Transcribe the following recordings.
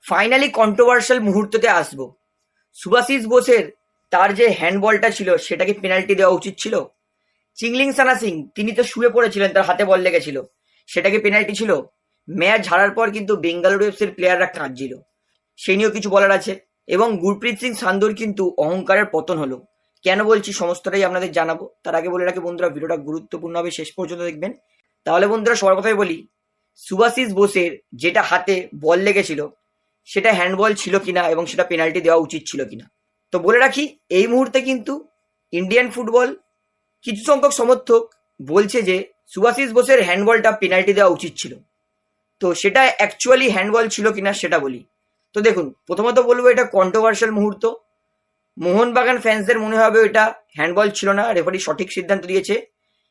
Finally controversial মুহূর্ততে আসবো। সুভাশিস বোসের তার যে হ্যান্ডবলটা ছিল সেটাকে পেনাল্টি দেওয়া উচিত ছিল। চিংলিংসানা সিং তিনি তো শুয়ে পড়েছিলেন, তার হাতে বল লেগেছিল, সেটাকে পেনাল্টি ছিল। ম্যাচ হারার পর কিন্তু বেঙ্গালুরু এফসির প্লেয়াররা কাঁদছিল, সেই নিয়েও কিছু বলার আছে। এবং গুরপ্রীত সিং সান্ধুর কিন্তু অহংকারের পতন হলো। কেন বলছি সমস্তটাই আপনাদের জানাবো। তার আগে বলে রাখি বন্ধুরা, ভিডিওটা গুরুত্বপূর্ণ হবে, শেষ পর্যন্ত দেখবেন। তাহলে বন্ধুরা সবার কথাই বলি, সুভাশিস বোসের যেটা হাতে বল লেগেছিল সেটা হ্যান্ডবল ছিল কিনা এবং সেটা পেনাল্টি দেওয়া উচিত ছিল কিনা। তো বলে রাখি, এই মুহূর্তে কিন্তু ইন্ডিয়ান ফুটবল কিছু সংখ্যক সমর্থক বলছে যে সুভাশিস বোসের হ্যান্ডবলটা পেনাল্টি দেওয়া উচিত ছিল। তো সেটা অ্যাকচুয়ালি হ্যান্ডবল ছিল কিনা সেটা বলি। তো দেখুন, প্রথমত বলবো এটা কন্ট্রোভার্সিয়াল মুহূর্ত। মোহনবাগান ফ্যান্সদের মনে হবে এটা হ্যান্ডবল ছিল না, রেফারি সঠিক সিদ্ধান্ত দিয়েছে।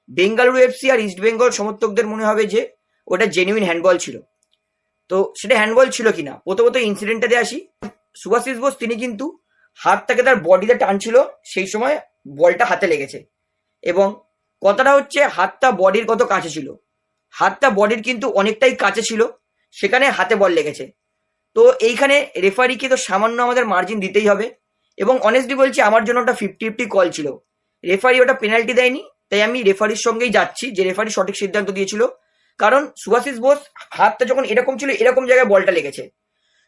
বেঙ্গালুরু এফসি আর ইস্ট বেঙ্গল সমর্থকদের মনে হবে যে ওটা জেনুইন হ্যান্ডবল ছিল। তো সেটা হ্যান্ডবল ছিল কিনা, প্রথমত ইনসিডেন্টটাতে আসি। সুভাশিস বোস তিনি কিন্তু হাতটাকে তার বডিতে টানছিল, সেই সময় বলটা হাতে লেগেছে। এবং কথাটা হচ্ছে হাতটা বডির কত কাছে ছিল, হাতটা বডির কিন্তু অনেকটাই কাছে ছিল, সেখানে হাতে বল লেগেছে। তো এইখানে রেফারিকে তো সামান্য আমাদের মার্জিন দিতেই হবে। এবং অনেস্টলি বলছি, আমার জন্য ওটা 50-50 কল ছিল। রেফারি ওটা পেনাল্টি দেয়নি, তাই আমি রেফারির সঙ্গেই যাচ্ছি যে রেফারি সঠিক সিদ্ধান্ত দিয়েছিল। কারণ সুভাশিস বোস হাতটা যখন এরকম ছিল, এরকম জায়গায় বলটা লেগেছে।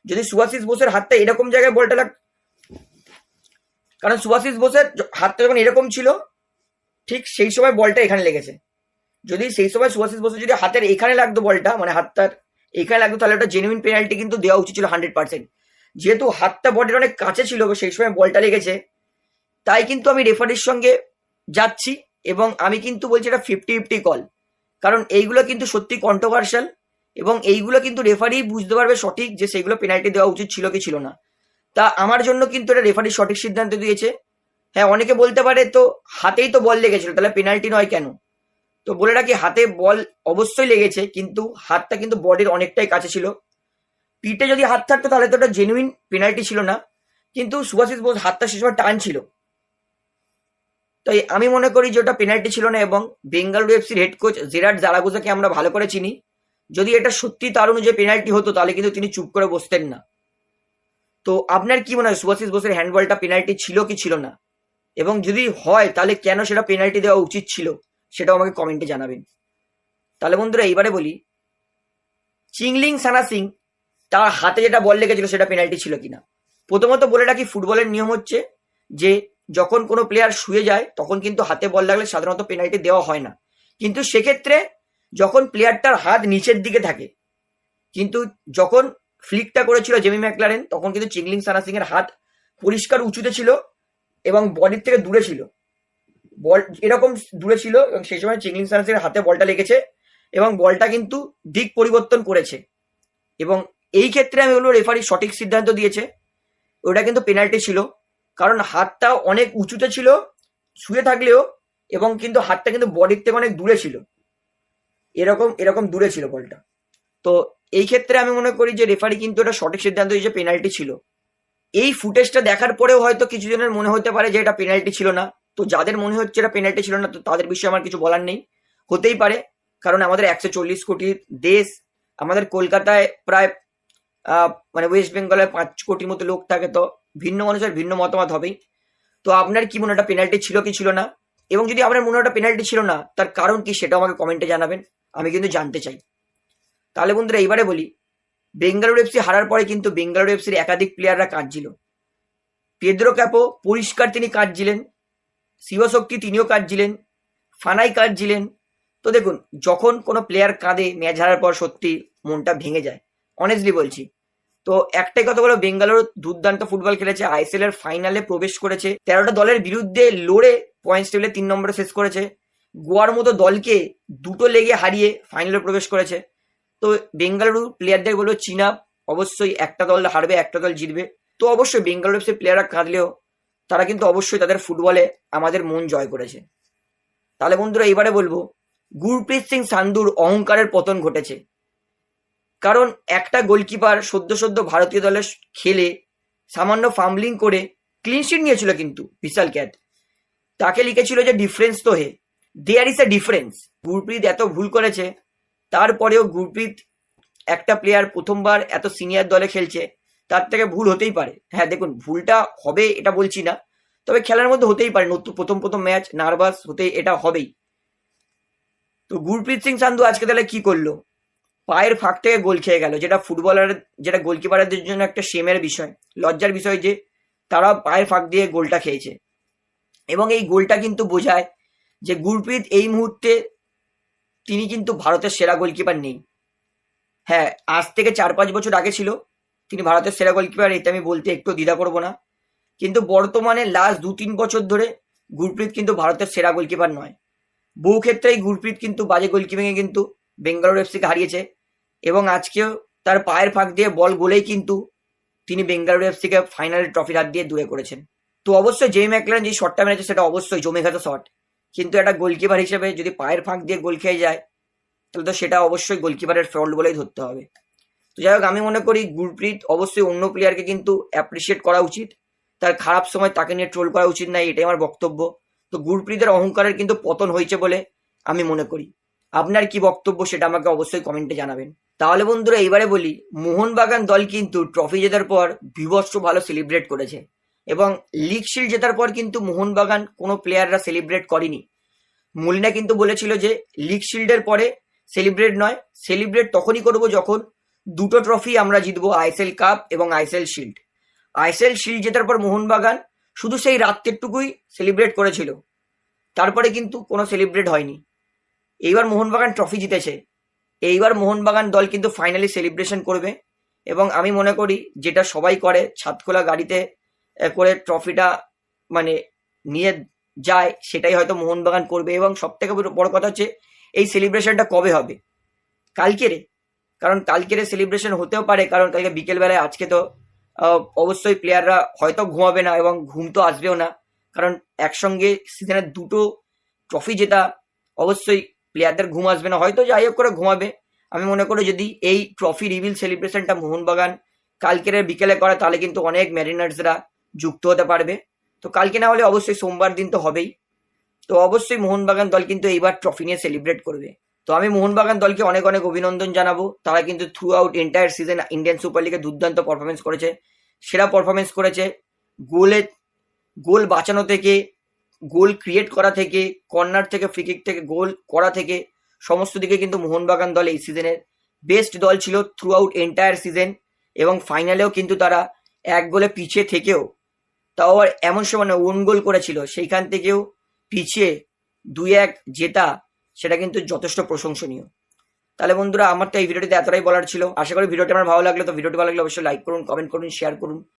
যদি সুভাশিস বোসের হাতটা এরকম জায়গায় বলটা কারণ সুভাশিস বোসের হাতটা যখন এরকম ছিল, ঠিক সেই সময় বলটা এখানে লেগেছে। যদি সেই সময় সুভাশিস বোসের যদি হাতের এখানে লাগতো বলটা, মানে হাতটার এখানে লাগতো, তাহলে ওটা জেনুইন পেনাল্টি কিন্তু দেওয়া উচিত ছিল 100%। যেহেতু হাতটা বডির অনেক কাছে ছিল, সেই সময় বলটা লেগেছে, তাই কিন্তু আমি রেফারির সঙ্গে যাচ্ছি। এবং আমি কিন্তু বলছি এটা 50-50 কল। কারণ এইগুলো কিন্তু সত্যি কন্ট্রোভার্সিয়াল, এবং এইগুলো কিন্তু রেফারি বুঝতে পারবে সঠিক যে সেগুলো পেনাল্টি দেওয়া উচিত ছিল কি ছিল না। তা আমার জন্য কিন্তু এটা রেফারি সঠিক সিদ্ধান্ত দিয়েছে। হ্যাঁ, অনেকে বলতে পারে তো হাতেই তো বল লেগেছিল, তাহলে পেনাল্টি নয় কেন? তো বলে রাখি, হাতে বল অবশ্যই লেগেছে, কিন্তু হাতটা কিন্তু বডির অনেকটাই কাছে ছিল। পিঠে যদি হাত থাকতো তাহলে তো ওটা জেনুইন পেনাল্টি ছিল না, কিন্তু সুভাশিস বোস হাতটা সে সময় টান ছিল, তাই আমি মনে করি যে ওটা পেনাল্টি ছিল না। এবং বেঙ্গালুরু এফসির হেড কোচ জেরার্ড জারাগোজাকে আমরা ভালো করে চিনি। যদি এটা সত্যি তার অনুযায়ী পেনাল্টি হতো, তাহলে কিন্তু তিনি চুপ করে বসতেন না। তো আপনার কি মনে হয়, সুভাশিস বোসের হ্যান্ডবলটা পেনাল্টি ছিল কি ছিল না? এবং যদি হয় তাহলে কেন সেটা পেনাল্টি দেওয়া উচিত ছিল, সেটাও আমাকে কমেন্টে জানাবেন। তাহলে বন্ধুরা এইবারে বলি, চিংলিংসানা সিং তার হাতে যেটা বল লেগেছিল সেটা পেনাল্টি ছিল কিনা। প্রথমত বলে রাখি, ফুটবলের নিয়ম হচ্ছে যে যখন কোনো প্লেয়ার শুয়ে যায় তখন কিন্তু হাতে বল লাগলে সাধারণত পেনাল্টি দেওয়া হয় না। কিন্তু সেক্ষেত্রে যখন প্লেয়ারটার হাত নিচের দিকে থাকে, কিন্তু যখন ফ্লিকটা করেছিল জেমি ম্যাকলারেন, তখন কিন্তু চিংলিংসানা সিং এর হাত পরিষ্কার উঁচুতে ছিল এবং বডির থেকে দূরে ছিল, বল এরকম দূরে ছিল, এবং সেই সময় চিংলিংসানা সিং এর হাতে বলটা লেগেছে এবং বলটা কিন্তু দিক পরিবর্তন করেছে। এবং এই ক্ষেত্রে আমি বলবো রেফারি সঠিক সিদ্ধান্ত দিয়েছে, ওটা কিন্তু পেনাল্টি ছিল। কারণ হাতটা অনেক উঁচুতে ছিল শুয়ে থাকলেও, এবং কিন্তু হাতটা কিন্তু বডির থেকে অনেক দূরে ছিল, এরকম এরকম দূরে ছিল বলটা। তো এই ক্ষেত্রে আমি মনে করি যে রেফারি কিন্তু এটা সঠিক সিদ্ধান্ত দিয়েছে, পেনাল্টি ছিল। এই ফুটেজটা দেখার পরেও হয়তো কিছু জনের মনে হতে পারে যে এটা পেনাল্টি ছিল না। তো যাদের মনে হচ্ছে এটা পেনাল্টি ছিল না, তো তাদের বিষয়ে আমার কিছু বলার নেই, হতেই পারে। কারণ আমাদের 140 কোটির দেশ, আমাদের কলকাতায় প্রায় মানে ওয়েস্ট বেঙ্গলে 5 কোটির মতো লোক থাকে, তো ভিন্ন মানুষের ভিন্ন মতামত হবেই। তো আপনার কি মনে হয়, এটা পেনাল্টি ছিল কি ছিল না? এবং যদি আপনার মনে হয় এটা পেনাল্টি ছিল না, তার কারণ কি সেটাও আমাকে কমেন্টে জানাবেন, আমি কিন্তু জানতে চাই। তাহলে বন্ধুরা এইবারে বলি, বেঙ্গালুরু এফসি হারার পরে কিন্তু বেঙ্গালুরু এফসির একাধিক প্লেয়াররা কাঁদছিল। পেদ্রো ক্যাপো পরিষ্কার তিনি কাঁদছিলেন, শিবশক্তি তিনিও কাঁদছিলেন, ফানাই কাঁদছিলেন। তো দেখুন, যখন কোনো প্লেয়ার কাঁদে ম্যাচ হারার পর সত্যি মনটা ভেঙে যায়, অনেস্টলি বলছি। তো একটাই কথা বলো, বেঙ্গালুরু দুর্দান্ত ফুটবল খেলেছে, আইএসএল এর ফাইনালে প্রবেশ করেছে, 13টা দলের বিরুদ্ধে লড়ে পয়েন্টস টেবিলে 3 নম্বরে শেষ করেছে, গোয়ার মতো দলকে 2টো লেগে হারিয়ে ফাইনালে প্রবেশ করেছে। তো বেঙ্গালুরু প্লেয়ারদের বলবো চিনা, অবশ্যই একটা দল হারবে একটা দল জিতবে। তো অবশ্যই বেঙ্গালুরু এফসি প্লেয়াররা কাঁদলেও তারা কিন্তু অবশ্যই তাদের ফুটবলে আমাদের মন জয় করেছে। তাহলে বন্ধুরা এবারে বলবো, গুরপ্রীত সিং সান্ধুর অহংকারের পতন ঘটেছে। কারণ একটা গোলকিপার সদ্য ভারতীয় দলে খেলে সামান্য ফাম্বলিং করে ক্লিনশিট নিয়েছিল, কিন্তু বিশাল ক্যাট তাকে লিখেছিল যে ডিফারেন্স তো হে, there is a difference. Gurpreet এত ভুল করেছে, তারপরেও গুরপ্রীত একটা প্লেয়ার প্রথমবার এত সিনিয়র দলে খেলছে, তার থেকে ভুল হতেই পারে। হ্যাঁ দেখুন, ভুলটা হবে এটা বলছি না, তবে খেলার মধ্যে হতেই পারে, নতুন প্রথম ম্যাচ, নার্ভাস হতে এটা হবেই। তো গুরপ্রীত সিং সান্ধু আজকে তাহলে কি করলো? পায়ের ফাঁক থেকে গোল খেয়ে গেল, যেটা গোলকিপারদের জন্য একটা শেমের বিষয়, লজ্জার বিষয় যে তারা পায়ের ফাঁক দিয়ে গোলটা খেয়েছে। এবং এই গোলটা কিন্তু বোঝায় যে গুরপ্রীত এই মুহূর্তে তিনি কিন্তু ভারতের সেরা গোলকিপার নেই। হ্যাঁ, আজ থেকে 4-5 বছর আগে ছিল তিনি ভারতের সেরা গোলকিপার, এটা আমি বলতে একটু দ্বিধা করবো না। কিন্তু বর্তমানে লাস্ট 2-3 বছর ধরে গুরপ্রীত কিন্তু ভারতের সেরা গোলকিপার নয়। বহু ক্ষেত্রেই গুরপ্রীত কিন্তু বাজে গোলকিপিংয়ে কিন্তু বেঙ্গালুরু এফসিকে হারিয়েছে, এবং আজকেও তার পায়ের ফাঁক দিয়ে বল গোলেই কিন্তু তিনি বেঙ্গালুরু এফসিকে ফাইনাল ট্রফির হাত দিয়ে দূরে করেছেন। তো অবশ্যই জেমি ম্যাকলারেন যে শটটা মেরেছে সেটা অবশ্যই জমে গেছে শট, কিন্তু একটা গোলকিপার হিসেবে যদি পায়ের ফাঁক দিয়ে গোল খেয়ে যায় তাহলে তো সেটা অবশ্যই গোলকিপারের ফল্ট বলেই ধরতে হবে। তো যাই হোক, আমি মনে করি গুরপ্রীত অবশ্যই অন্য প্লেয়ারকে কিন্তু অ্যাপ্রিসিয়েট করা উচিত, তার খারাপ সময় তাকে নিয়ে ট্রোল করা উচিত নয়, এটাই আমার বক্তব্য। তো গুরপ্রীতের অহংকারের কিন্তু পতন হয়েছে বলে আমি মনে করি। আপনার কি বক্তব্য সেটা আমাকে অবশ্যই কমেন্টে জানাবেন। তাহলে বন্ধুরা এইবারে বলি, মোহনবাগান দল কিন্তু ট্রফি জেতার পর বিভৎস ভালো সেলিব্রেট করেছে, এবং লিগ শিল্ড জেতার পর কিন্তু মোহনবাগান কোনো প্লেয়াররা সেলিব্রেট করেনি। মলিনা কিন্তু বলেছিল যে লিগ শিল্ডের পরে সেলিব্রেট নয়, সেলিব্রেট তখনই করব যখন দুটো ট্রফি আমরা জিতবো, আইএসএল কাপ এবং আইএসএল শিল্ড। আইএসএল শিল্ড জেতার পর মোহনবাগান শুধু সেই রাত্রেরটুকুই সেলিব্রেট করেছিল, তারপরে কিন্তু কোনো সেলিব্রেট হয়নি। এইবার মোহনবাগান ট্রফি জিতেছে, এইবার মোহনবাগান দল কিন্তু ফাইনালি সেলিব্রেশন করবে, এবং আমি মনে করি যেটা সবাই করে, ছাদখোলা গাড়িতে করে ট্রফিটা মানে নিয়ে যায়, সেটাই হয়তো মোহনবাগান করবে। এবং সব থেকে বড় কথা হচ্ছে এই সেলিব্রেশনটা কবে হবে? কালকেরে, কারণ কালকেরে সেলিব্রেশন হতেও পারে, কারণ কালকে বিকেলবেলায়, আজকে তো অবশ্যই প্লেয়াররা হয়তো ঘুমাবে না, এবং ঘুম তো আসবেও না, কারণ একসঙ্গে সিজনের দুটো ট্রফি জেতা, অবশ্যই প্লেয়ারদের ঘুম আসবে না, হয়তো যাই হোক করে ঘুমাবে। আমি মনে করি যদি এই ট্রফি রিভিল সেলিব্রেশনটা মোহনবাগান কালকের বিকেলে করে তাহলে কিন্তু অনেক ম্যারিনার্সরা যুক্ত হতে পারবে। তো কালকে না হলে অবশ্যই সোমবার দিন তো হবেই। তো অবশ্যই মোহনবাগান দল কিন্তু এইবার ট্রফি নিয়ে সেলিব্রেট করবে। তো আমি মোহনবাগান দলকে অনেক অনেক অভিনন্দন জানাবো, তারা কিন্তু through out entire season Indian super লিগে দুর্দান্ত পারফরমেন্স করেছে, সেরা পারফরমেন্স করেছে। গোল বাঁচানো থেকে, গোল ক্রিয়েট করা থেকে, কর্নার থেকে, ফ্রি কিক থেকে, গোল করা থেকে, সমস্ত দিকে কিন্তু মোহনবাগান দল এই সিজনের বেস্ট দল ছিল থ্রু আউট এন্টায়ার সিজন। এবং ফাইনালেও কিন্তু তারা এক গোলে পিছিয়ে থেকেও, তাও আবার এমন সময় ওন গোল করেছিল, সেইখান থেকেও পিছিয়ে 2-1 জেতা, সেটা কিন্তু যথেষ্ট প্রশংসনীয়। তাহলে বন্ধুরা, আমার তো এই ভিডিওটিতে এতটাই বলার ছিল। আশা করি ভিডিওটি আমার ভালো লাগলো। তো ভিডিওটি ভালো লাগলে অবশ্যই লাইক করুন, কমেন্ট করুন, শেয়ার করুন।